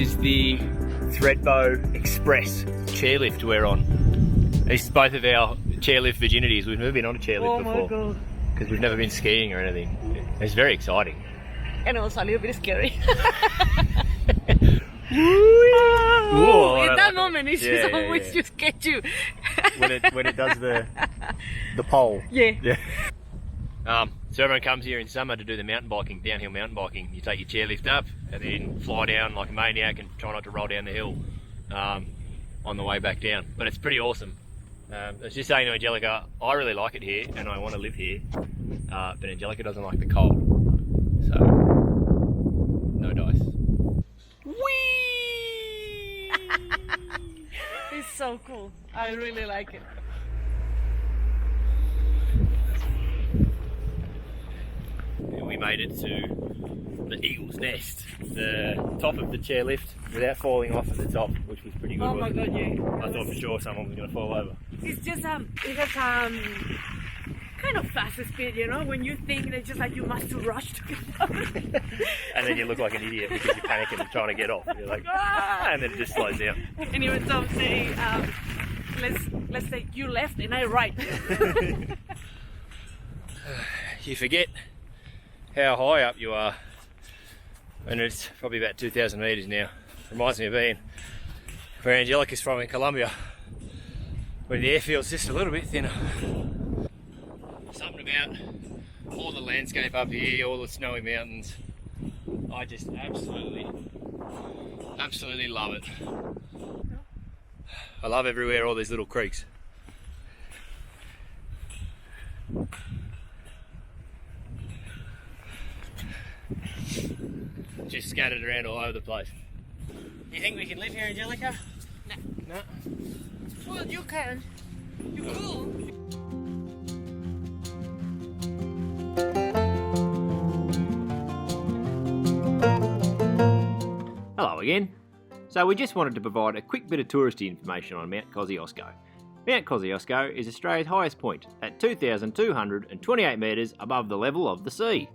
is the Threadbow Express chairlift we're on. This is both of our chairlift virginities. We've never been on a chairlift before. Oh my god. Because we've never been skiing or anything. It's very exciting. And also a little bit scary. Whoa, in that moment, it just always just get you. when it does the pole. Yeah. So everyone comes here in summer to do the mountain biking, downhill mountain biking. You take your chairlift up and then fly down like a maniac and try not to roll down the hill on the way back down. But it's pretty awesome. I was just saying to Angelica, I really like it here and I want to live here. But Angelica doesn't like the cold. So, no dice. Whee! It's so cool. I really like it. We made it to the Eagle's Nest, the top of the chairlift, without falling off at the top, which was pretty good. Oh my god, yeah. I thought for sure someone was going to fall over. It's just it has kind of fast speed, you know, when you think that just like you must rush to get up. And then you look like an idiot because you're panicking and trying to get off. You're like, ah, and then it just slows down. And even some say, let's say you left and I right. You forget how high up you are, and it's probably about 2,000 metres now. Reminds me of being where Angelica's from in Colombia, where the airfield's just a little bit thinner. Something about all the landscape up here, all the snowy mountains, I just absolutely love it. I love everywhere, all these little creeks. Just scattered around all over the place. You think we can live here, Angelica? No. Well, you can. You cool. Hello again. So we just wanted to provide a quick bit of touristy information on Mount Kosciuszko. Mount Kosciuszko is Australia's highest point at 2,228 metres above the level of the sea.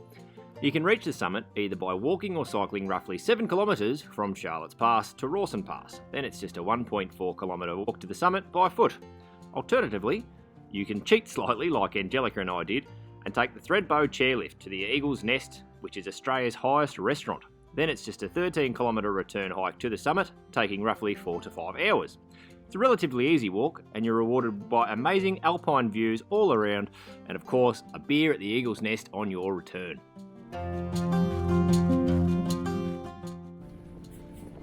You can reach the summit either by walking or cycling roughly 7 kilometres from Charlotte's Pass to Rawson Pass. Then it's just a 1.4 kilometre walk to the summit by foot. Alternatively, you can cheat slightly like Angelica and I did and take the Threadbow chairlift to the Eagle's Nest, which is Australia's highest restaurant. Then it's just a 13 kilometre return hike to the summit, taking roughly 4 to 5 hours. It's a relatively easy walk and you're rewarded by amazing alpine views all around and of course a beer at the Eagle's Nest on your return.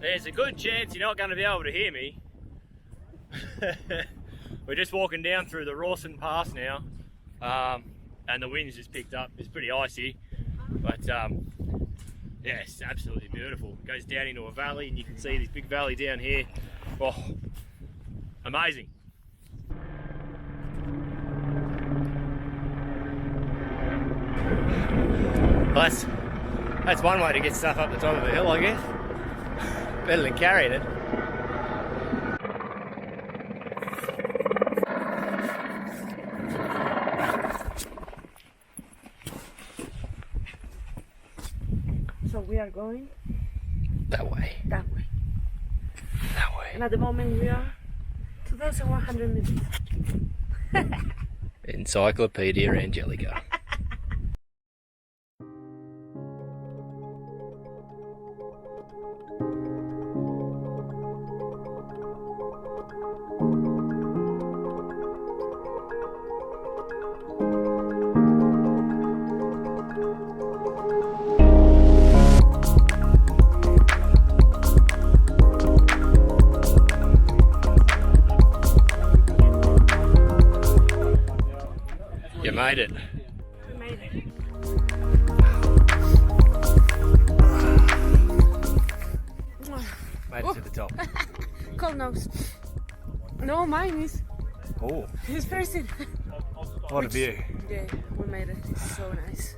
There's a good chance you're not going to be able to hear me. We're just walking down through the Rawson Pass now, and the wind's just picked up. It's pretty icy, but yeah, it's absolutely beautiful. It goes down into a valley and you can see this big valley down here. Oh, amazing. Well, that's one way to get stuff up the top of the hill, I guess. Better than carrying it. So we are going that way. That way. That way. And at the moment we are 2,100 meters. Encyclopedia Angelica. You made it. We made it. Made it to the top. Cold nose. No, mine is. Oh, It's first in. what a view. Yeah, we made it. It's so nice.